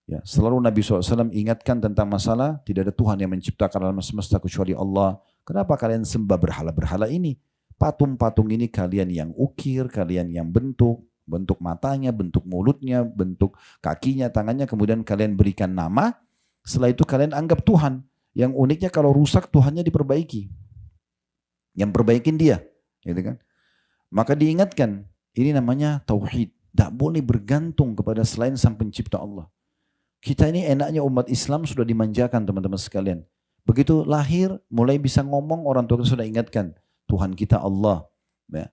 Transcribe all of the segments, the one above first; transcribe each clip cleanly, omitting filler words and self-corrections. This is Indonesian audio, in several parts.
Ya, selalu Nabi SAW ingatkan tentang masalah tidak ada Tuhan yang menciptakan alam semesta kecuali Allah. Kenapa kalian sembah berhala-berhala ini? Patung-patung ini kalian yang ukir, kalian yang bentuk, bentuk matanya, bentuk mulutnya, bentuk kakinya, tangannya, kemudian kalian berikan nama. Setelah itu kalian anggap Tuhan. Yang uniknya kalau rusak Tuhannya diperbaiki. Yang perbaikin dia, gitu kan? Maka diingatkan, ini namanya tauhid. Tak boleh bergantung kepada selain sang pencipta Allah. Kita ini enaknya umat Islam sudah dimanjakan teman-teman sekalian. Begitu lahir, mulai bisa ngomong, orang tua kita sudah ingatkan. Tuhan kita Allah. Ya.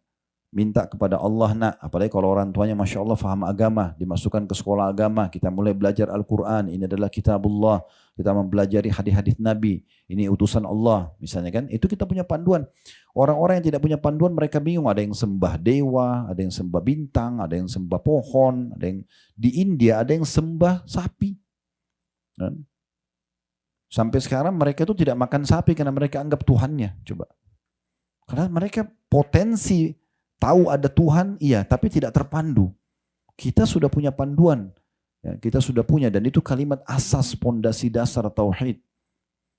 Minta kepada Allah nak. Apalagi kalau orang tuanya Masya Allah faham agama. Dimasukkan ke sekolah agama. Kita mulai belajar Al-Quran. Ini adalah kitabullah. Kita mempelajari hadis-hadis Nabi. Ini utusan Allah. Misalnya kan. Itu kita punya panduan. Orang-orang yang tidak punya panduan mereka bingung. Ada yang sembah dewa. Ada yang sembah bintang. Ada yang sembah pohon. Ada yang di India ada yang sembah sapi. Dan sampai sekarang mereka itu tidak makan sapi karena mereka anggap Tuhannya. Coba. Karena mereka potensi tahu ada Tuhan, iya, tapi tidak terpandu. Kita sudah punya panduan. Ya, kita sudah punya, dan itu kalimat asas, pondasi dasar tauhid.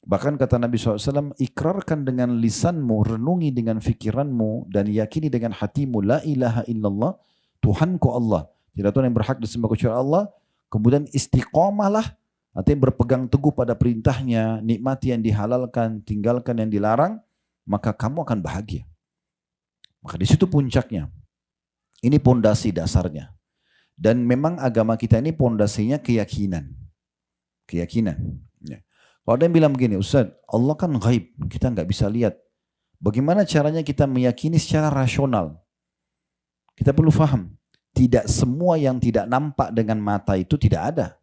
Bahkan kata Nabi SAW, ikrarkan dengan lisanmu, renungi dengan fikiranmu, dan yakini dengan hatimu, la ilaha illallah, Tuhanku Allah. Tidak Tuhan yang berhak disembah kecuali Allah. Kemudian istiqomahlah, artinya berpegang teguh pada perintahnya, nikmati yang dihalalkan, tinggalkan yang dilarang, maka kamu akan bahagia. Maka di situ puncaknya. Ini pondasi dasarnya. Dan memang agama kita ini pondasinya keyakinan. Keyakinan. Ya. Kalau ada yang bilang begini, Ustaz, Allah kan gaib, kita nggak bisa lihat. Bagaimana caranya kita meyakini secara rasional? Kita perlu paham. Tidak semua yang tidak nampak dengan mata itu tidak ada.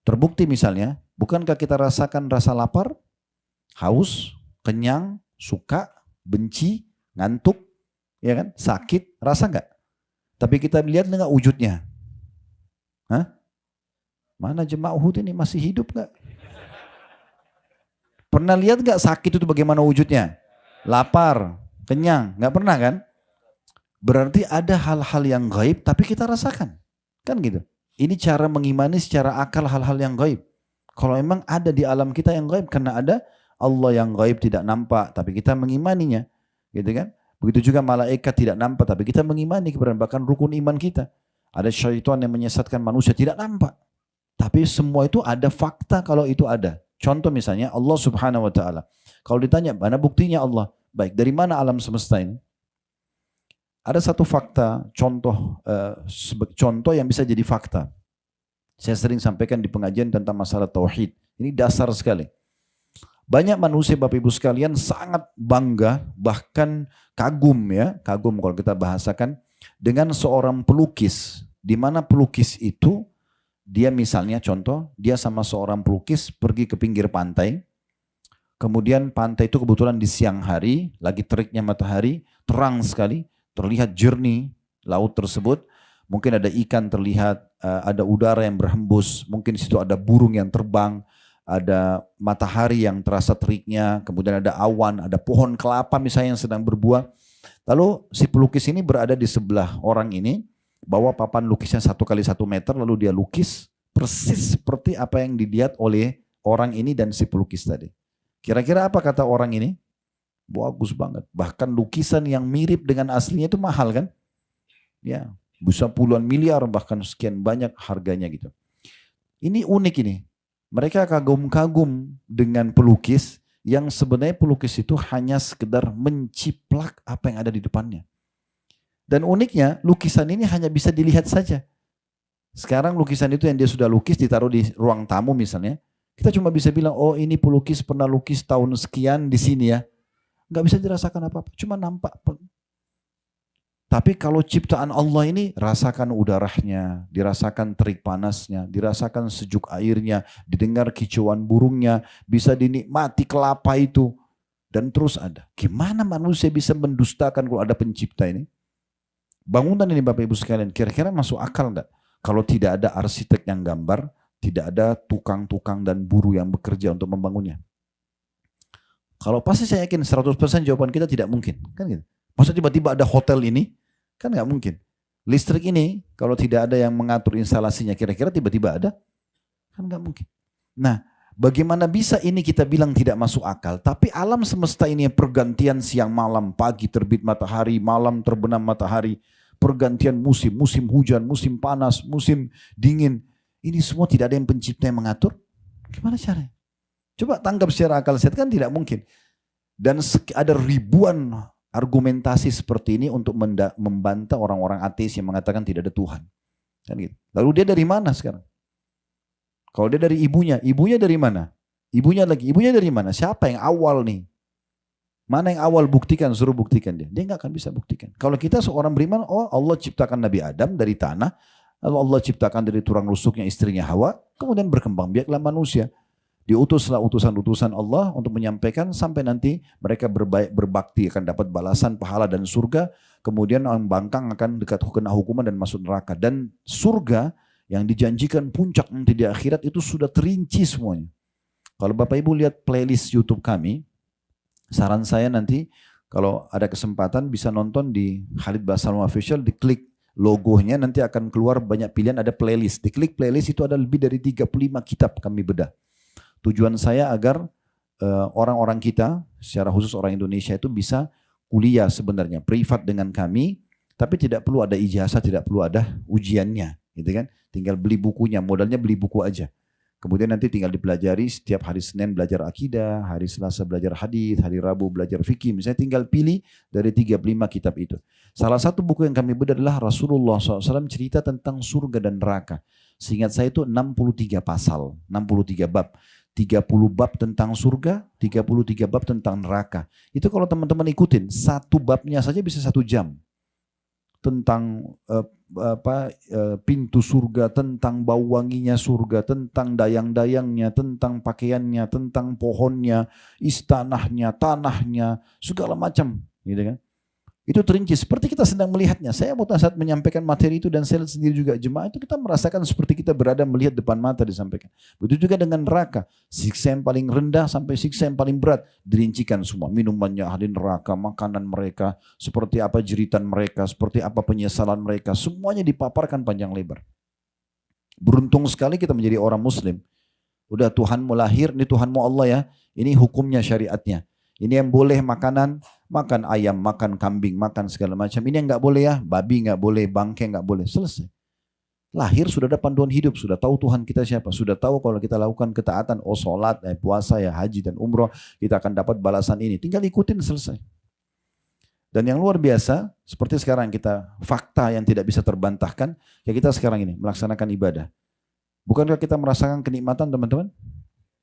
Terbukti misalnya, bukankah kita rasakan rasa lapar, haus, kenyang, suka, benci, ngantuk, ya kan, sakit, rasa nggak? Tapi kita lihat nggak wujudnya? Hah? Mana jemaah Uhud ini masih hidup nggak? Pernah lihat nggak sakit itu bagaimana wujudnya? Lapar, kenyang, nggak pernah kan? Berarti ada hal-hal yang gaib tapi kita rasakan, kan gitu. Ini cara mengimani secara akal hal-hal yang gaib. Kalau memang ada di alam kita yang gaib, karena ada Allah yang gaib tidak nampak, tapi kita mengimaninya, gitu kan? Begitu juga malaikat tidak nampak, tapi kita mengimani kepada bahkan rukun iman kita. Ada syaitan yang menyesatkan manusia tidak nampak, tapi semua itu ada fakta kalau itu ada. Contoh misalnya Allah Subhanahu Wa Taala. Kalau ditanya mana buktinya Allah? Baik, dari mana alam semesta ini? Ada satu fakta, contoh yang bisa jadi fakta. Saya sering sampaikan di pengajian tentang masalah tauhid. Ini dasar sekali. Banyak manusia Bapak Ibu sekalian sangat bangga, bahkan kagum ya, kagum kalau kita bahasakan, dengan seorang pelukis. Di mana pelukis itu, dia misalnya contoh, dia sama seorang pelukis pergi ke pinggir pantai, kemudian pantai itu kebetulan di siang hari, lagi teriknya matahari, terang sekali, terlihat jernih laut tersebut, mungkin ada ikan terlihat, ada udara yang berhembus, mungkin di situ ada burung yang terbang, ada matahari yang terasa teriknya, kemudian ada awan, ada pohon kelapa misalnya yang sedang berbuah. Lalu si pelukis ini berada di sebelah orang ini, bawa papan lukisnya 1 kali 1 meter, lalu dia lukis persis seperti apa yang dilihat oleh orang ini dan si pelukis tadi. Kira-kira apa kata orang ini? Bagus banget. Bahkan lukisan yang mirip dengan aslinya itu mahal kan? Ya, bisa puluhan miliar bahkan sekian banyak harganya gitu. Ini unik ini. Mereka kagum-kagum dengan pelukis yang sebenarnya pelukis itu hanya sekedar menciplak apa yang ada di depannya. Dan uniknya lukisan ini hanya bisa dilihat saja. Sekarang lukisan itu yang dia sudah lukis ditaruh di ruang tamu misalnya. Kita cuma bisa bilang, oh ini pelukis pernah lukis tahun sekian di sini ya. Nggak bisa dirasakan apa-apa, cuma nampak. Tapi kalau ciptaan Allah ini, rasakan udaranya, dirasakan terik panasnya, dirasakan sejuk airnya, didengar kicauan burungnya, bisa dinikmati kelapa itu, dan terus ada. Gimana manusia bisa mendustakan kalau ada pencipta ini? Bangunan ini Bapak Ibu sekalian, kira-kira masuk akal enggak? Kalau tidak ada arsitek yang gambar, tidak ada tukang-tukang dan buruh yang bekerja untuk membangunnya. Kalau pasti saya yakin 100% jawaban kita tidak mungkin, kan gitu. Masa tiba-tiba ada hotel ini? Kan nggak mungkin. Listrik ini kalau tidak ada yang mengatur instalasinya, kira-kira tiba-tiba ada? Kan nggak mungkin. Nah, bagaimana bisa ini kita bilang tidak masuk akal? Tapi alam semesta ini pergantian siang malam, pagi terbit matahari, malam terbenam matahari, pergantian musim, musim hujan, musim panas, musim dingin. Ini semua tidak ada yang pencipta yang mengatur. Gimana caranya? Coba tangkap secara akal sehat, kan tidak mungkin. Dan ada ribuan argumentasi seperti ini untuk membantah orang-orang ateis yang mengatakan tidak ada Tuhan. Kan gitu. Lalu dia dari mana sekarang? Kalau dia dari ibunya dari mana? Ibunya dari mana? Siapa yang awal nih? Mana yang awal buktikan, suruh buktikan dia. Dia nggak akan bisa buktikan. Kalau kita seorang beriman, oh Allah ciptakan Nabi Adam dari tanah, lalu Allah ciptakan dari tulang rusuknya istrinya Hawa, kemudian berkembang biaklah manusia. Diutuslah utusan-utusan Allah untuk menyampaikan sampai nanti mereka berbakti akan dapat balasan pahala dan surga. Kemudian orang bangkang akan dekat kena hukuman dan masuk neraka. Dan surga yang dijanjikan puncak nanti di akhirat itu sudah terinci semuanya. Kalau Bapak Ibu lihat playlist YouTube kami, saran saya nanti kalau ada kesempatan bisa nonton di Khalid Basalam Official, diklik logonya nanti akan keluar banyak pilihan, ada playlist. Diklik playlist itu ada lebih dari 35 kitab kami bedah. Tujuan saya agar orang-orang kita, secara khusus orang Indonesia itu bisa kuliah sebenarnya privat dengan kami, tapi tidak perlu ada ijazah, tidak perlu ada ujiannya, gitu kan? Tinggal beli bukunya, modalnya beli buku aja. Kemudian nanti tinggal dipelajari, setiap hari Senin belajar akidah, hari Selasa belajar hadis, hari Rabu belajar fikih. Misalnya tinggal pilih dari 35 kitab itu. Salah satu buku yang kami bedah adalah Rasulullah SAW cerita tentang surga dan neraka. Seingat saya itu 63 pasal, 63 bab. 30 bab tentang surga, 33 bab tentang neraka. Itu kalau teman-teman ikutin, satu babnya saja bisa 1 jam. Tentang pintu surga, tentang bau wanginya surga, tentang dayang-dayangnya, tentang pakaiannya, tentang pohonnya, istanahnya, tanahnya, segala macam, gitu kan? Itu terinci seperti kita sedang melihatnya. Saya mau saat menyampaikan materi itu dan saya sendiri juga jemaah itu kita merasakan seperti kita berada melihat depan mata disampaikan. Begitu juga dengan neraka, siksa yang paling rendah sampai siksa yang paling berat dirincikan semua. Minumannya ahli neraka, makanan mereka, seperti apa jeritan mereka, seperti apa penyesalan mereka, semuanya dipaparkan panjang lebar. Beruntung sekali kita menjadi orang Muslim. Udah Tuhanmu lahir, ini Tuhanmu Allah ya, ini hukumnya syariatnya. Ini yang boleh makanan, makan ayam, makan kambing, makan segala macam. Ini yang nggak boleh ya, babi nggak boleh, bangkai nggak boleh. Selesai. Lahir sudah ada panduan hidup, sudah tahu Tuhan kita siapa, sudah tahu kalau kita lakukan ketaatan, oh sholat, puasa ya, haji dan umroh, kita akan dapat balasan ini. Tinggal ikutin selesai. Dan yang luar biasa, seperti sekarang kita fakta yang tidak bisa terbantahkan, ya kita sekarang ini melaksanakan ibadah. Bukankah kita merasakan kenikmatan teman-teman?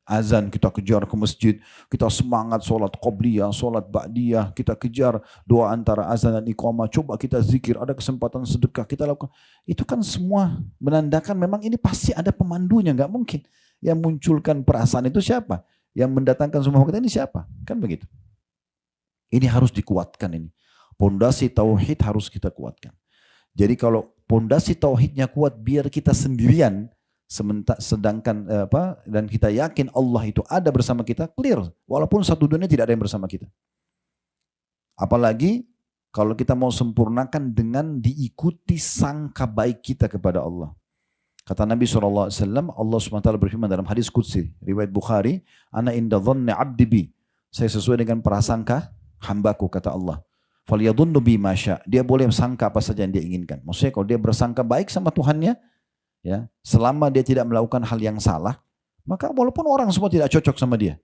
Azan kita kejar ke masjid, kita semangat sholat qobliyah, sholat ba'diyah, kita kejar doa antara azan dan iqamah, coba kita zikir, ada kesempatan sedekah, kita lakukan. Itu kan semua menandakan memang ini pasti ada pemandunya, nggak mungkin. Yang munculkan perasaan itu siapa? Yang mendatangkan semua kita ini siapa? Kan begitu. Ini harus dikuatkan ini. Pondasi tauhid harus kita kuatkan. Jadi kalau pondasi tauhidnya kuat, biar kita sendirian, sedangkan dan kita yakin Allah itu ada bersama kita, clear. Walaupun satu dunia tidak ada yang bersama kita. Apalagi kalau kita mau sempurnakan dengan diikuti sangka baik kita kepada Allah. Kata Nabi SAW, Allah SWT berfirman dalam hadis Qudsi, riwayat Bukhari, Ana inda dhanni abdi bi. Saya sesuai dengan prasangka hambaku, kata Allah. Falyadhunnu bi masya. Dia boleh sangka apa saja yang dia inginkan. Maksudnya kalau dia bersangka baik sama Tuhannya, ya, selama dia tidak melakukan hal yang salah, maka walaupun orang semua tidak cocok sama dia,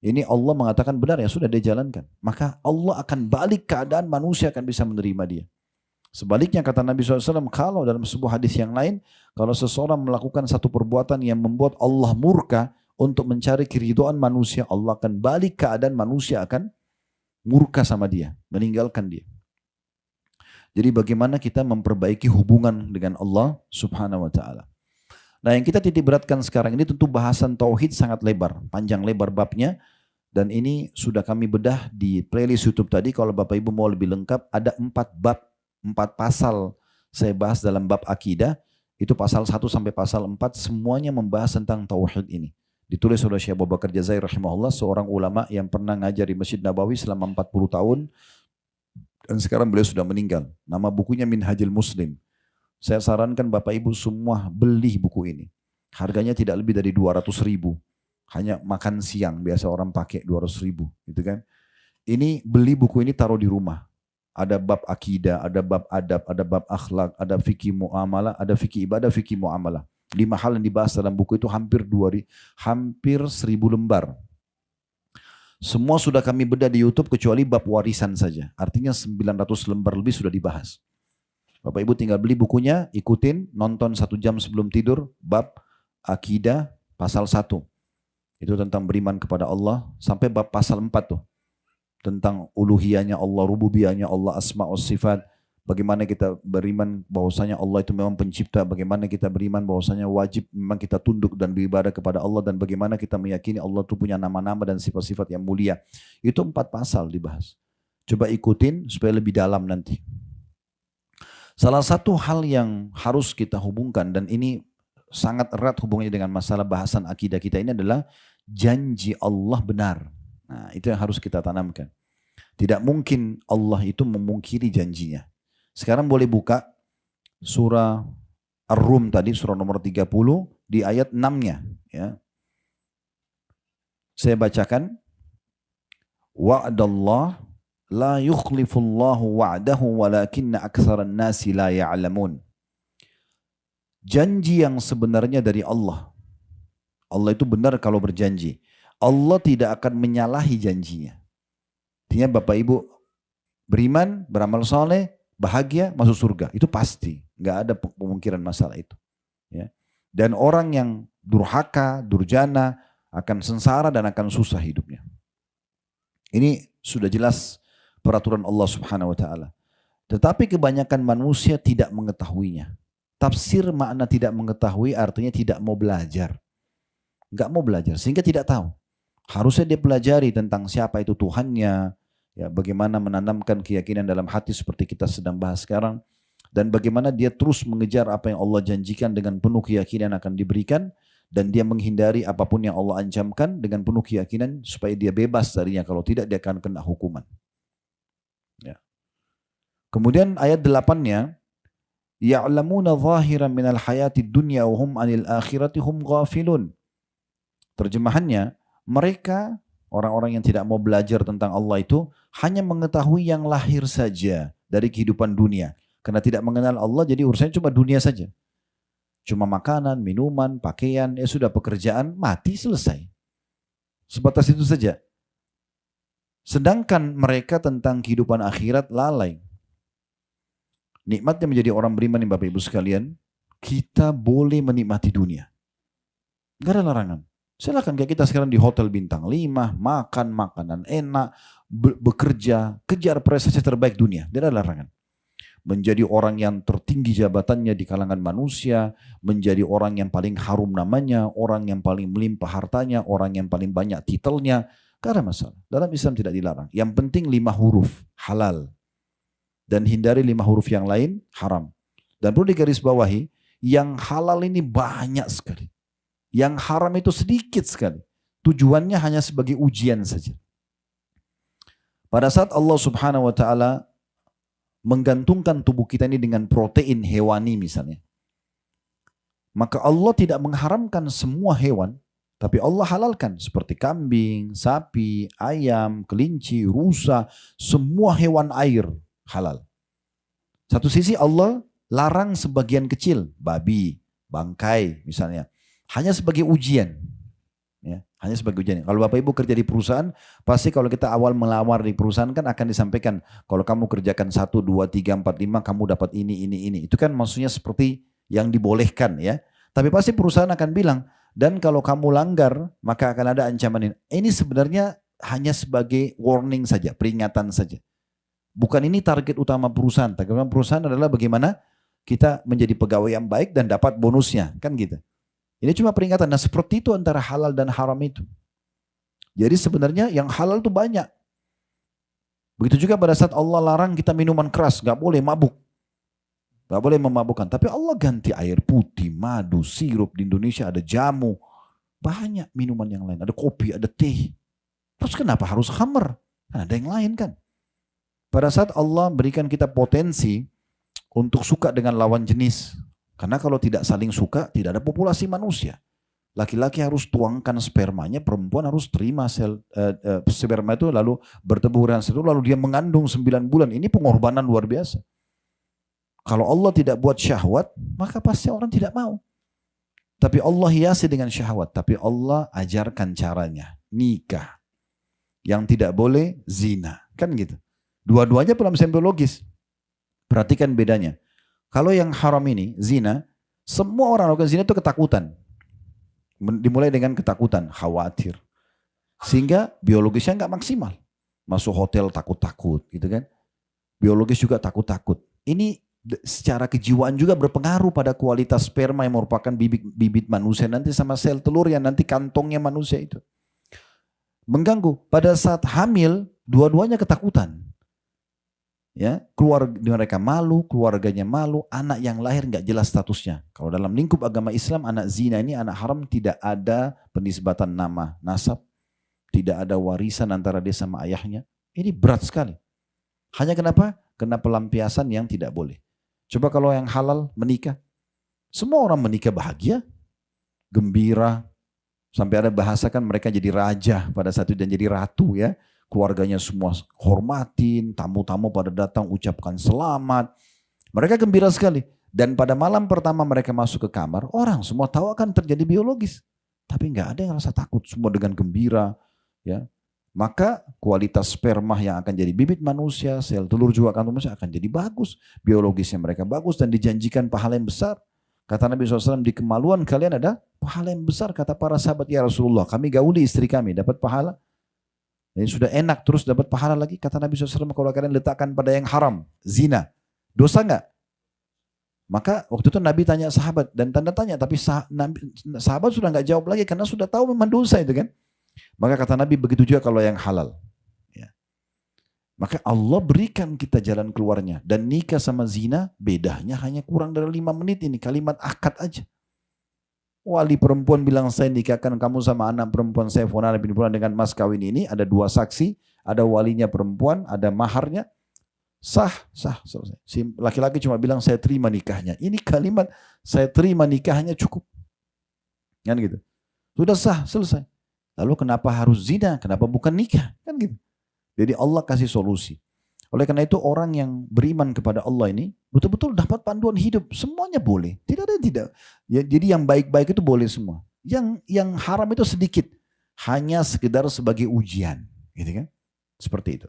ini Allah mengatakan benar, ya sudah dia jalankan. Maka Allah akan balik keadaan, manusia akan bisa menerima dia. Sebaliknya kata Nabi SAW, kalau dalam sebuah hadis yang lain, kalau seseorang melakukan satu perbuatan yang membuat Allah murka untuk mencari keridhaan manusia, Allah akan balik keadaan, manusia akan murka sama dia, meninggalkan dia. Jadi bagaimana kita memperbaiki hubungan dengan Allah Subhanahu wa taala. Nah, yang kita titik beratkan sekarang ini tentu bahasan tauhid sangat lebar, panjang lebar babnya, dan ini sudah kami bedah di playlist YouTube tadi. Kalau Bapak Ibu mau lebih lengkap, ada 4 bab, 4 pasal saya bahas dalam bab akidah. Itu pasal 1 sampai pasal 4 semuanya membahas tentang tauhid ini. Ditulis oleh Syekh Abu Bakar Jazair rahimahullah, seorang ulama yang pernah ngajar di Masjid Nabawi selama 40 tahun. Dan sekarang beliau sudah meninggal. Nama bukunya Minhajul Muslim. Saya sarankan Bapak Ibu semua beli buku ini. Harganya tidak lebih dari 200.000. Hanya makan siang, biasa orang pakai 200.000. Gitu kan. Ini beli buku ini taruh di rumah. Ada bab akidah, ada bab adab, ada bab akhlak, ada fikih muamalah, ada fikih ibadah, fikih muamalah. 5 hal yang dibahas dalam buku itu hampir 1.000 lembar. Semua sudah kami bedah di YouTube kecuali bab warisan saja. Artinya 900 lembar lebih sudah dibahas. Bapak Ibu tinggal beli bukunya, ikutin, nonton 1 jam sebelum tidur, bab akidah pasal 1. Itu tentang beriman kepada Allah, sampai bab pasal 4 tuh. Tentang uluhiyahnya Allah, rububiyahnya Allah, asma wa sifat. Bagaimana kita beriman bahwasanya Allah itu memang pencipta, bagaimana kita beriman bahwasanya wajib memang kita tunduk dan beribadah kepada Allah, dan bagaimana kita meyakini Allah itu punya nama-nama dan sifat-sifat yang mulia. Itu 4 pasal dibahas. Coba ikutin supaya lebih dalam nanti. Salah satu hal yang harus kita hubungkan, dan ini sangat erat hubungannya dengan masalah bahasan akidah kita ini, adalah janji Allah benar. Nah, itu yang harus kita tanamkan. Tidak mungkin Allah itu memungkiri janjinya. Sekarang boleh buka surah Ar-Rum tadi, surah nomor 30 di ayat 6-nya. Ya. Saya bacakan. Wa'adallah la yukhlifullahu wa'dahu walakinna aktsaran nasi la ya'lamun. Janji yang sebenarnya dari Allah. Allah itu benar kalau berjanji. Allah tidak akan menyalahi janjinya. Artinya Bapak Ibu beriman, beramal soleh, bahagia, masuk surga. Itu pasti. Nggak ada pemungkiran masalah itu. Ya. Dan orang yang durhaka, durjana, akan sengsara dan akan susah hidupnya. Ini sudah jelas peraturan Allah Subhanahu wa Ta'ala. Tetapi kebanyakan manusia tidak mengetahuinya. Tafsir makna tidak mengetahui artinya tidak mau belajar. Nggak mau belajar sehingga tidak tahu. Harusnya dia pelajari tentang siapa itu Tuhannya, ya, bagaimana menanamkan keyakinan dalam hati seperti kita sedang bahas sekarang, dan bagaimana dia terus mengejar apa yang Allah janjikan dengan penuh keyakinan akan diberikan, dan dia menghindari apapun yang Allah ancamkan dengan penuh keyakinan supaya dia bebas darinya, kalau tidak dia akan kena hukuman. Ya. Kemudian ayat 8-nya, ya'lamuna zahiran minal hayatid dunya wa hum 'anil akhirati hum ghafilun. Terjemahannya, mereka orang-orang yang tidak mau belajar tentang Allah itu hanya mengetahui yang lahir saja dari kehidupan dunia. Karena tidak mengenal Allah, jadi urusannya cuma dunia saja. Cuma makanan, minuman, pakaian, ya sudah, pekerjaan, mati, selesai. Sebatas itu saja. Sedangkan mereka tentang kehidupan akhirat lalai. Nikmatnya menjadi orang beriman nih Bapak Ibu sekalian, kita boleh menikmati dunia. Gak ada larangan. Silakan, kayak kita sekarang di hotel bintang 5, makan makanan enak, bekerja, kejar prestasi terbaik dunia. Tidak ada larangan. Menjadi orang yang tertinggi jabatannya di kalangan manusia, menjadi orang yang paling harum namanya, orang yang paling melimpah hartanya, orang yang paling banyak titelnya, gak ada masalah. Dalam Islam tidak dilarang. Yang penting 5 huruf, halal. Dan hindari 5 huruf yang lain, haram. Dan perlu digarisbawahi, yang halal ini banyak sekali. Yang haram itu sedikit sekali. Tujuannya hanya sebagai ujian saja. Pada saat Allah Subhanahu wa Ta'ala menggantungkan tubuh kita ini dengan protein hewani misalnya, maka Allah tidak mengharamkan semua hewan, tapi Allah halalkan seperti kambing, sapi, ayam, kelinci, rusa, semua hewan air halal. Satu sisi Allah larang sebagian kecil, babi, bangkai misalnya, hanya sebagai ujian. Ya, hanya sebagai ujian. Kalau Bapak Ibu kerja di perusahaan, pasti kalau kita awal melamar di perusahaan kan akan disampaikan, kalau kamu kerjakan 1, 2, 3, 4, 5, kamu dapat ini. Itu kan maksudnya seperti yang dibolehkan ya. Tapi pasti perusahaan akan bilang, dan kalau kamu langgar, maka akan ada ancaman ini. Ini sebenarnya hanya sebagai warning saja, peringatan saja. Bukan ini target utama perusahaan. Target utama perusahaan adalah bagaimana kita menjadi pegawai yang baik dan dapat bonusnya. Kan gitu. Ini cuma peringatan. Nah seperti itu antara halal dan haram itu. Jadi sebenarnya yang halal itu banyak. Begitu juga pada saat Allah larang kita minuman keras. Gak boleh mabuk. Gak boleh memabukkan. Tapi Allah ganti air putih, madu, sirup. Di Indonesia ada jamu. Banyak minuman yang lain. Ada kopi, ada teh. Terus kenapa harus khamr? Nah, ada yang lain kan. Pada saat Allah berikan kita potensi untuk suka dengan lawan jenis. Karena kalau tidak saling suka, tidak ada populasi manusia. Laki-laki harus tuangkan spermanya, perempuan harus terima sperma itu lalu bertemu dengan sel itu, lalu dia mengandung 9 bulan. Ini pengorbanan luar biasa. Kalau Allah tidak buat syahwat, maka pasti orang tidak mau. Tapi Allah hiasi dengan syahwat. Tapi Allah ajarkan caranya. Nikah. Yang tidak boleh zina. Kan gitu. Dua-duanya dalam biologis. Perhatikan bedanya. Kalau yang haram ini, zina, semua orang melakukan zina itu ketakutan. Dimulai dengan ketakutan, khawatir. Sehingga biologisnya nggak maksimal. Masuk hotel takut-takut gitu kan. Biologis juga takut-takut. Ini secara kejiwaan juga berpengaruh pada kualitas sperma yang merupakan bibit manusia nanti sama sel telur yang nanti kantongnya manusia itu. Mengganggu. Pada saat hamil, dua-duanya ketakutan. Ya, keluarga mereka malu, keluarganya malu, anak yang lahir nggak jelas statusnya. Kalau dalam lingkup agama Islam, anak zina ini anak haram, tidak ada penisbatan nama, nasab, tidak ada warisan antara dia sama ayahnya. Ini berat sekali. Hanya kenapa? Karena pelampiasan yang tidak boleh. Coba kalau yang halal menikah, semua orang menikah bahagia, gembira, sampai ada bahasakan mereka jadi raja pada saat itu dan jadi ratu ya. Keluarganya semua hormatin, tamu-tamu pada datang ucapkan selamat. Mereka gembira sekali. Dan pada malam pertama mereka masuk ke kamar, orang semua tahu akan terjadi biologis. Tapi nggak ada yang rasa takut, semua dengan gembira. Ya. Maka kualitas sperma yang akan jadi bibit manusia, sel telur juga manusia akan jadi bagus. Biologisnya mereka bagus dan dijanjikan pahala yang besar. Kata Nabi SAW, di kemaluan kalian ada pahala yang besar. Kata para sahabat, ya Rasulullah, kami gauli istri kami, dapat pahala. Ini sudah enak terus dapat pahala lagi. Kata Nabi SAW, kalau kalian letakkan pada yang haram, zina, dosa enggak? Maka waktu itu Nabi tanya sahabat dan tanda tanya, tapi sahabat sudah enggak jawab lagi karena sudah tahu memang dosa itu kan. Maka kata Nabi begitu juga kalau yang halal. Ya. Maka Allah berikan kita jalan keluarnya. Dan nikah sama zina bedanya hanya kurang dari 5 menit ini. Kalimat akad aja. Wali perempuan bilang saya nikahkan kamu sama anak perempuan saya Fulan bin Fulan dengan mas kawin ini. Ada 2 saksi, ada walinya perempuan, ada maharnya. Sah, selesai. Si laki-laki cuma bilang saya terima nikahnya. Ini kalimat saya terima nikahnya cukup. Kan gitu. Sudah sah, selesai. Lalu kenapa harus zina? Kenapa bukan nikah? Kan gitu. Jadi Allah kasih solusi. Oleh karena itu orang yang beriman kepada Allah ini betul-betul dapat panduan hidup. Semuanya boleh. Tidak ada yang tidak. Ya, jadi yang baik-baik itu boleh semua. Yang haram itu sedikit. Hanya sekedar sebagai ujian. Gitu kan? Seperti itu.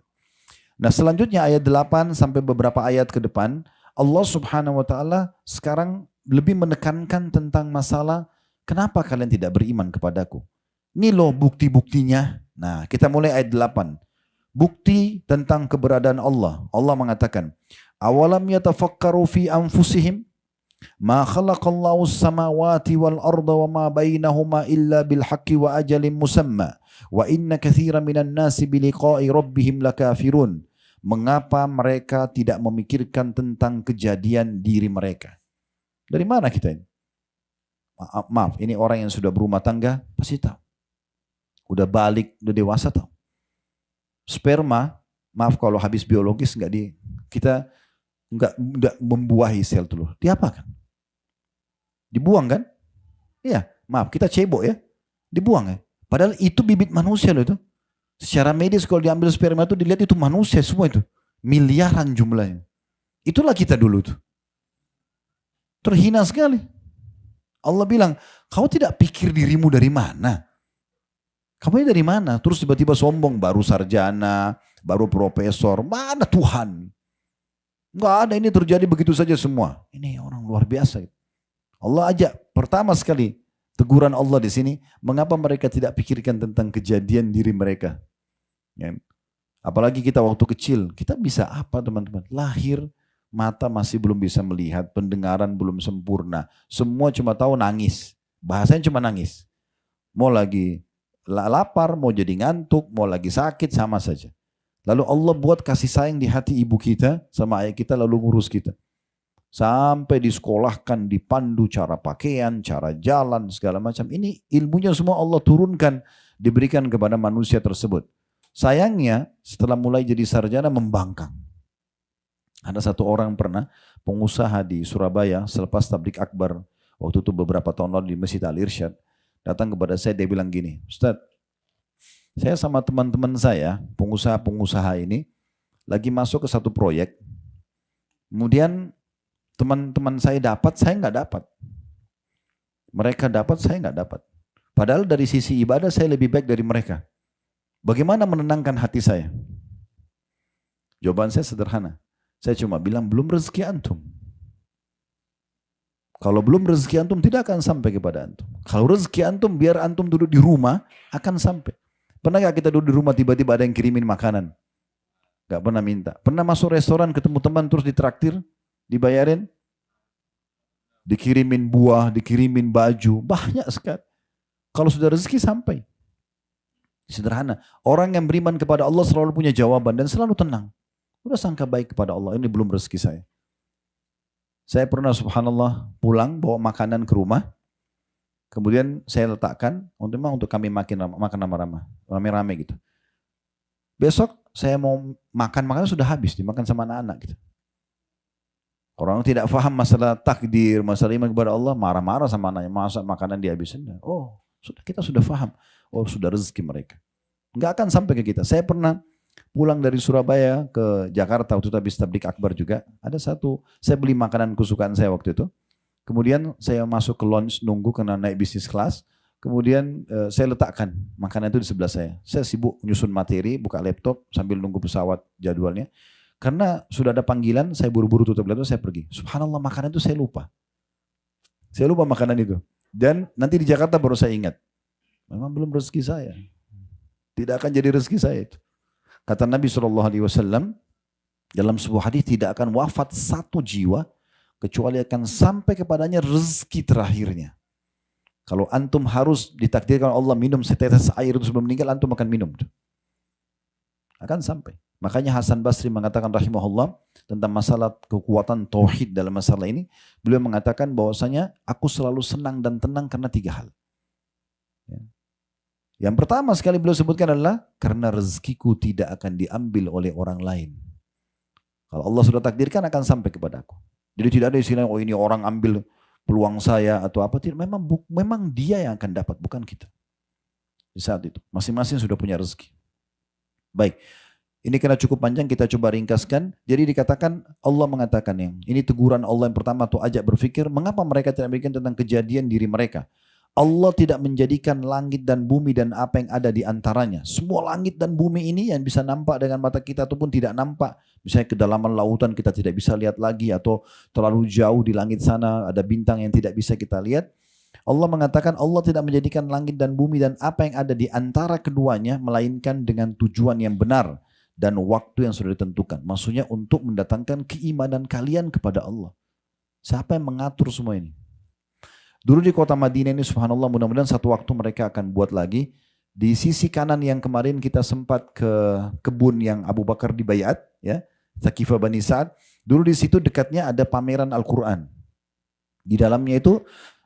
Nah selanjutnya ayat 8 sampai beberapa ayat ke depan. Allah subhanahu wa ta'ala sekarang lebih menekankan tentang masalah kenapa kalian tidak beriman kepadaku. Ini loh bukti-buktinya. Nah kita mulai ayat 8. Bukti tentang keberadaan Allah. Allah mengatakan, awalam yatafakkaru fi anfusihim ma khalaqallahu as-samawati wal arda wa ma bainahuma illa bil haqqi wa ajalin musamma wa inna katsiran minan nasi bi liqa'i rabbihim lakafirun. Mengapa mereka tidak memikirkan tentang kejadian diri mereka? Dari mana kita ini? Maaf, ini orang yang sudah berumah tangga pasti tahu. Udah balik, udah dewasa tahu. Sperma, maaf kalau habis biologis kita nggak membuahi sel telur. Diapakan? Dibuang kan? Iya, maaf kita cebok ya. Dibuang ya. Padahal itu bibit manusia loh itu. Secara medis kalau diambil sperma itu dilihat itu manusia semua itu. Miliaran jumlahnya. Itulah kita dulu tuh. Terhina sekali. Allah bilang, kau tidak pikir dirimu dari mana? Kamu ini dari mana? Terus tiba-tiba sombong, baru sarjana, baru profesor. Mana Tuhan? Enggak ada, ini terjadi begitu saja semua. Ini orang luar biasa. Allah ajak, pertama sekali teguran Allah di sini, mengapa mereka tidak pikirkan tentang kejadian diri mereka? Ya. Apalagi kita waktu kecil, kita bisa apa teman-teman? Lahir, mata masih belum bisa melihat, pendengaran belum sempurna. Semua cuma tahu nangis. Bahasanya cuma nangis. Mau lagi lapar, mau jadi ngantuk, mau lagi sakit, sama saja. Lalu Allah buat kasih sayang di hati ibu kita sama ayah kita lalu ngurus kita. Sampai disekolahkan, dipandu cara pakaian, cara jalan, segala macam. Ini ilmunya semua Allah turunkan, diberikan kepada manusia tersebut. Sayangnya setelah mulai jadi sarjana membangkang. Ada satu orang pernah pengusaha di Surabaya selepas tablik akbar. Waktu itu beberapa tahun lalu di Masjid Al-Irsyad. datang kepada saya, dia bilang gini, Ustadz, saya sama teman-teman saya, pengusaha-pengusaha ini, lagi masuk ke satu proyek, kemudian teman-teman saya dapat, saya nggak dapat. Mereka dapat, saya nggak dapat. Padahal dari sisi ibadah saya lebih baik dari mereka. Bagaimana menenangkan hati saya? Jawaban saya sederhana. Saya cuma bilang, belum rezeki antum. Kalau belum rezeki antum, tidak akan sampai kepada antum. Kalau rezeki antum, biar antum duduk di rumah, akan sampai. Pernah gak kita duduk di rumah, tiba-tiba ada yang kirimin makanan? Gak pernah minta. Pernah masuk restoran, ketemu teman, terus ditraktir, dibayarin? Dikirimin buah, dikirimin baju, banyak sekali. Kalau sudah rezeki, sampai. Sederhana. Orang yang beriman kepada Allah selalu punya jawaban dan selalu tenang. Udah sangka baik kepada Allah, ini belum rezeki saya. Saya pernah subhanallah pulang bawa makanan ke rumah. Kemudian saya letakkan untuk kami makan rame-rame gitu. Besok saya mau makan, makanan sudah habis dimakan sama anak-anak gitu. Orang tidak paham masalah takdir, masalah iman kepada Allah, marah-marah sama anaknya, masa makanan dihabisin. Oh, kita sudah paham. Oh, sudah rezeki mereka. Enggak akan sampai ke kita. Saya pernah pulang dari Surabaya ke Jakarta waktu itu habis tablik akbar juga. Ada saya beli makanan kesukaan saya waktu itu. Kemudian saya masuk ke lounge nunggu karena naik bisnis kelas. Kemudian saya letakkan makanan itu di sebelah saya. Saya sibuk nyusun materi, buka laptop sambil nunggu pesawat jadwalnya. Karena sudah ada panggilan, saya buru-buru tutup laptop, saya pergi. Subhanallah, makanan itu saya lupa. Saya lupa makanan itu. Dan nanti di Jakarta baru saya ingat. Memang belum rezeki saya. Tidak akan jadi rezeki saya itu. Kata Nabi SAW, dalam sebuah hadis, tidak akan wafat satu jiwa, kecuali akan sampai kepadanya rezeki terakhirnya. Kalau antum harus ditakdirkan Allah minum setetes air itu sebelum meninggal, antum akan minum. Akan sampai. Makanya Hasan Basri mengatakan rahimahullah tentang masalah kekuatan tauhid dalam masalah ini. Beliau mengatakan bahwasanya aku selalu senang dan tenang karena 3 hal. Yang pertama sekali beliau sebutkan adalah karena rezekiku tidak akan diambil oleh orang lain. Kalau Allah sudah takdirkan akan sampai kepada aku. Jadi tidak ada istilah, oh ini orang ambil peluang saya atau apa. Memang dia yang akan dapat, bukan kita. Di saat itu, masing-masing sudah punya rezeki. Baik, ini karena cukup panjang kita coba ringkaskan. Jadi dikatakan, Allah mengatakan ini teguran Allah yang pertama tuh ajak berpikir, mengapa mereka tidak berpikir tentang kejadian diri mereka. Allah tidak menjadikan langit dan bumi dan apa yang ada di antaranya. Semua langit dan bumi ini yang bisa nampak dengan mata kita ataupun tidak nampak. Misalnya kedalaman lautan kita tidak bisa lihat lagi atau terlalu jauh di langit sana ada bintang yang tidak bisa kita lihat. Allah mengatakan Allah tidak menjadikan langit dan bumi dan apa yang ada di antara keduanya melainkan dengan tujuan yang benar dan waktu yang sudah ditentukan. Maksudnya untuk mendatangkan keimanan kalian kepada Allah. Siapa yang mengatur semua ini? Dulu di kota Madinah ini subhanallah, mudah-mudahan satu waktu mereka akan buat lagi. Di sisi kanan yang kemarin kita sempat ke kebun yang Abu Bakar dibayat, ya, Thaqifah Bani Sa'ad. Dulu di situ dekatnya ada pameran Al-Quran. Di dalamnya itu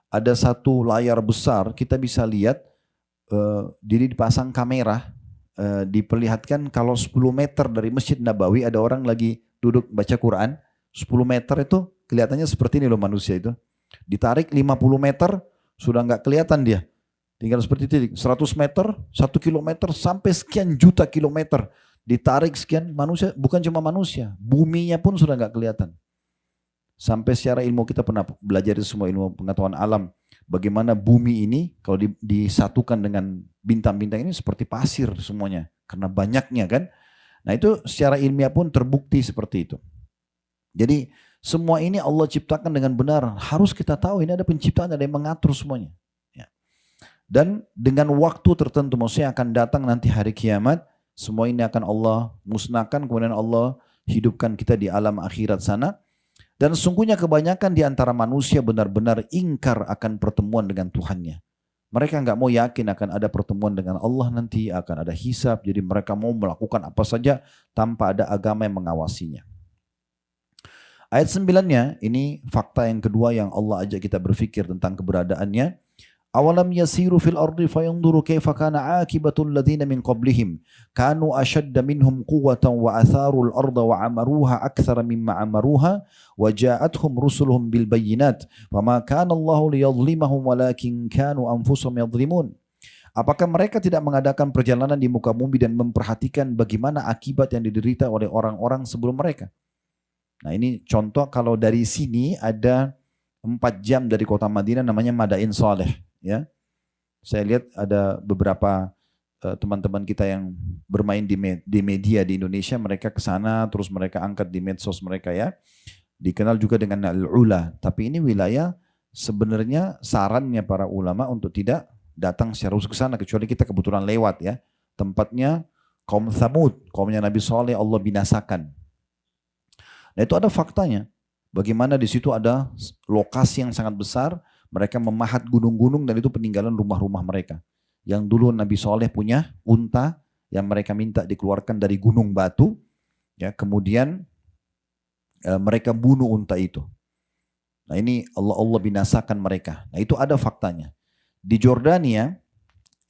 ada satu layar besar, kita bisa lihat jadi dipasang kamera, diperlihatkan kalau 10 meter dari Masjid Nabawi ada orang lagi duduk baca Quran. 10 meter itu kelihatannya seperti ini loh manusia itu. Ditarik 50 meter sudah nggak kelihatan dia. Tinggal seperti itu 100 meter, 1 kilometer sampai sekian juta kilometer. Ditarik sekian manusia, bukan cuma manusia, buminya pun sudah nggak kelihatan. Sampai secara ilmu kita pernah belajar semua ilmu pengetahuan alam. Bagaimana bumi ini kalau disatukan dengan bintang-bintang ini seperti pasir semuanya. Karena banyaknya kan. Nah itu secara ilmiah pun terbukti seperti itu. Jadi semua ini Allah ciptakan dengan benar. Harus kita tahu ini ada penciptaan, ada yang mengatur semuanya. Ya. Dan dengan waktu tertentu, maksudnya akan datang nanti hari kiamat, semua ini akan Allah musnahkan, kemudian Allah hidupkan kita di alam akhirat sana. Dan sungguhnya kebanyakan di antara manusia benar-benar ingkar akan pertemuan dengan Tuhannya. Mereka nggak mau yakin akan ada pertemuan dengan Allah nanti, akan ada hisab. Jadi mereka mau melakukan apa saja tanpa ada agama yang mengawasinya. Ayat 9-nya, ini fakta yang kedua yang Allah ajak kita berpikir tentang keberadaannya. Awalam yasiru fil ardi fayanzuru kaifa kana akibatul ladzina min qablihim kanu ashadda minhum quwwatan wa atharul arda wa amaruha aktsara mimma amaruha wa ja'atuhum rusuluhum bil bayyinat fama kana Allahu liyadhlimahum walakin kanu anfusahum yadhlimun. Apakah mereka tidak mengadakan perjalanan di muka bumi dan memperhatikan bagaimana akibat yang diderita oleh orang-orang sebelum mereka? Nah, ini contoh kalau dari sini ada 4 jam dari kota Madinah namanya Madain Saleh. Ya, saya lihat ada beberapa teman-teman kita yang bermain di media di Indonesia, mereka ke sana terus mereka angkat di medsos mereka ya. Dikenal juga dengan Al-Ula, tapi ini wilayah sebenarnya sarannya para ulama untuk tidak datang secara khusus ke sana kecuali kita kebetulan lewat ya. Tempatnya kaum Thamud, kaumnya Nabi Saleh Allah binasakan. Nah, itu ada faktanya. Bagaimana di situ ada lokasi yang sangat besar. Mereka memahat gunung-gunung dan itu peninggalan rumah-rumah mereka. Yang dulu Nabi Saleh punya unta yang mereka minta dikeluarkan dari gunung batu. Ya, kemudian mereka bunuh unta itu. Nah, ini Allah binasakan mereka. Nah, itu ada faktanya. Di Jordania,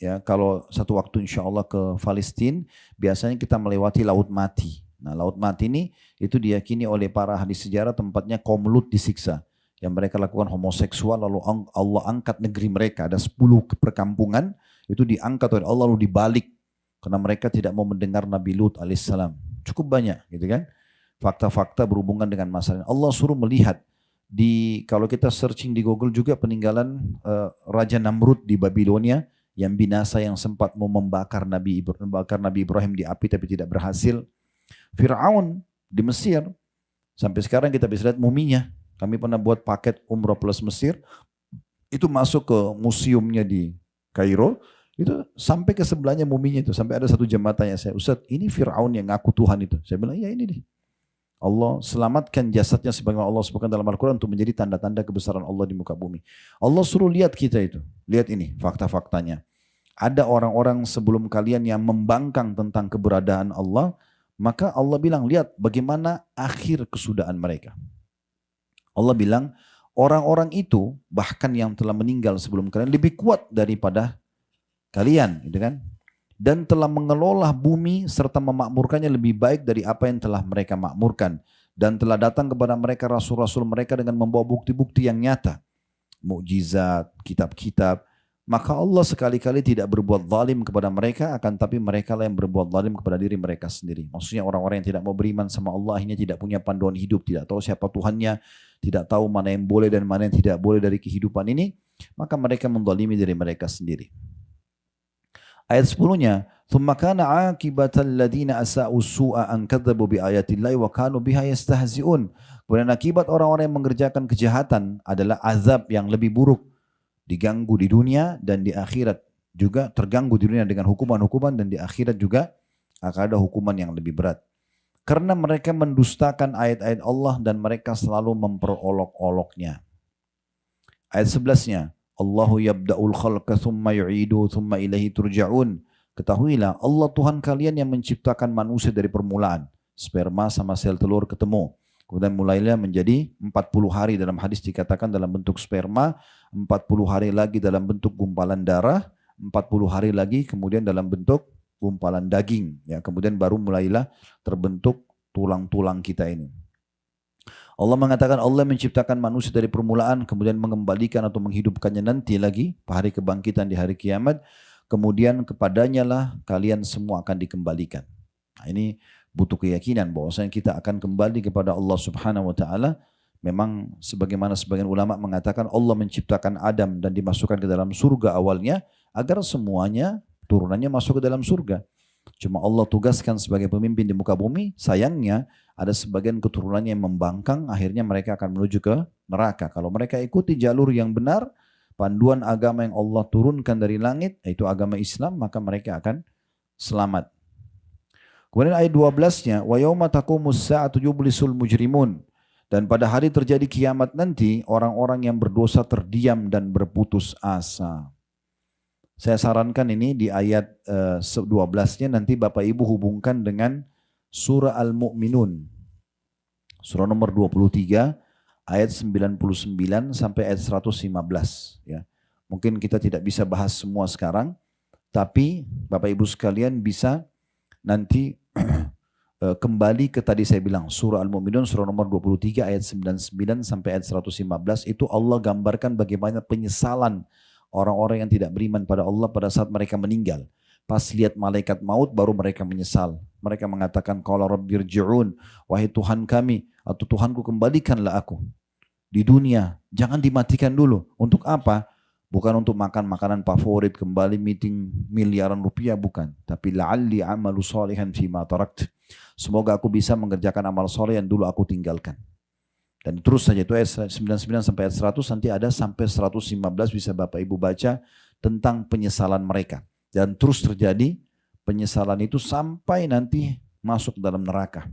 ya kalau satu waktu insya Allah ke Palestina, biasanya kita melewati Laut Mati. Nah, Laut Mati ini itu diyakini oleh para ahli sejarah tempatnya kaum Lut disiksa. Yang mereka lakukan homoseksual, lalu Allah angkat negeri mereka. Ada 10 perkampungan, itu diangkat oleh Allah lalu dibalik. Karena mereka tidak mau mendengar Nabi Lut alaihissalam. Cukup banyak gitu kan. Fakta-fakta berhubungan dengan masalah. Allah suruh melihat. Kalau kita searching di Google juga peninggalan Raja Namrud di Babilonia. Yang binasa yang sempat mau membakar Nabi Ibrahim di api tapi tidak berhasil. Fir'aun di Mesir. Sampai sekarang kita bisa lihat muminya. Kami pernah buat paket umroh plus Mesir, itu masuk ke museumnya di Kairo, itu sampai ke sebelahnya muminya itu, sampai ada satu jemaah tanya saya, Ustaz ini Fir'aun yang ngaku Tuhan itu. Saya bilang, iya ini nih. Allah selamatkan jasadnya sebagaimana Allah sebutkan dalam Al-Quran untuk menjadi tanda-tanda kebesaran Allah di muka bumi. Allah suruh lihat kita itu, lihat ini fakta-faktanya. Ada orang-orang sebelum kalian yang membangkang tentang keberadaan Allah, maka Allah bilang, lihat bagaimana akhir kesudahan mereka. Allah bilang, orang-orang itu bahkan yang telah meninggal sebelum kalian lebih kuat daripada kalian, gitu kan? Dan telah mengelola bumi serta memakmurkannya lebih baik dari apa yang telah mereka makmurkan. Dan telah datang kepada mereka rasul-rasul mereka dengan membawa bukti-bukti yang nyata. Mukjizat, kitab-kitab. Maka Allah sekali-kali tidak berbuat zalim kepada mereka, akan tapi mereka lah yang berbuat zalim kepada diri mereka sendiri. Maksudnya orang-orang yang tidak mau beriman sama Allah, akhirnya tidak punya panduan hidup, tidak tahu siapa Tuhannya, tidak tahu mana yang boleh dan mana yang tidak boleh dari kehidupan ini, maka mereka menzalimi diri mereka sendiri. Ayat 10-nya, ثُمَّ كَانَ عَاقِبَةَ الَّذِينَ أَسَاءُوا السُّوءَ أَنْ كَذَّبُوا بِآيَاتِ اللَّهِ وَكَانُوا بِهَا يَسْتَهْزِئُونَ. Kemudian akibat orang-orang yang mengerjakan kejahatan adalah azab yang lebih buruk. Diganggu di dunia dan di akhirat juga, terganggu di dunia dengan hukuman-hukuman dan di akhirat juga akan ada hukuman yang lebih berat. Karena mereka mendustakan ayat-ayat Allah dan mereka selalu memperolok-oloknya. Ayat 11-nya, Allahu yabda'ul khalqa thumma yu'idu thumma ilaihi turja'un. Ketahuilah Allah Tuhan kalian yang menciptakan manusia dari permulaan. Sperma sama sel telur ketemu. Kemudian mulailah menjadi 40 hari dalam hadis dikatakan dalam bentuk sperma, 40 hari lagi dalam bentuk gumpalan darah, 40 hari lagi kemudian dalam bentuk gumpalan daging. Ya, kemudian baru mulailah terbentuk tulang-tulang kita ini. Allah mengatakan Allah menciptakan manusia dari permulaan, kemudian mengembalikan atau menghidupkannya nanti lagi, hari kebangkitan di hari kiamat, kemudian kepadanya lah kalian semua akan dikembalikan. Nah, ini butuh keyakinan bahwasanya kita akan kembali kepada Allah Subhanahu wa taala. Memang sebagaimana sebagian ulama mengatakan Allah menciptakan Adam dan dimasukkan ke dalam surga awalnya agar semuanya turunannya masuk ke dalam surga. Cuma Allah tugaskan sebagai pemimpin di muka bumi, sayangnya ada sebagian keturunannya yang membangkang, akhirnya mereka akan menuju ke neraka. Kalau mereka ikuti jalur yang benar, panduan agama yang Allah turunkan dari langit, yaitu agama Islam, maka mereka akan selamat. Kemudian ayat 12-nya, wa yauma taqumus sa'atu yublisul mujrimun. Dan pada hari terjadi kiamat nanti, orang-orang yang berdosa terdiam dan berputus asa. Saya sarankan ini di ayat 12-nya nanti Bapak Ibu hubungkan dengan surah Al-Mu'minun. Surah nomor 23 ayat 99 sampai ayat 115 ya. Mungkin kita tidak bisa bahas semua sekarang, tapi Bapak Ibu sekalian bisa nanti kembali ke tadi saya bilang surah Al-Mu'minun surah nomor 23 ayat 99 sampai ayat 115 itu Allah gambarkan bagaimana penyesalan orang-orang yang tidak beriman pada Allah pada saat mereka meninggal. Pas lihat malaikat maut baru mereka menyesal. Mereka mengatakan qala rabbirji'un, wahai Tuhan kami atau Tuhanku kembalikanlah aku di dunia, jangan dimatikan dulu. Untuk apa? Bukan untuk makan makanan favorit, kembali meeting miliaran rupiah, bukan. Tapi la'alli amalu salihan fima tarakt. Semoga aku bisa mengerjakan amal soleh yang dulu aku tinggalkan. Dan terus saja itu ayat 99 sampai ayat 100, nanti ada sampai 115 bisa Bapak Ibu baca tentang penyesalan mereka. Dan terus terjadi penyesalan itu sampai nanti masuk dalam neraka.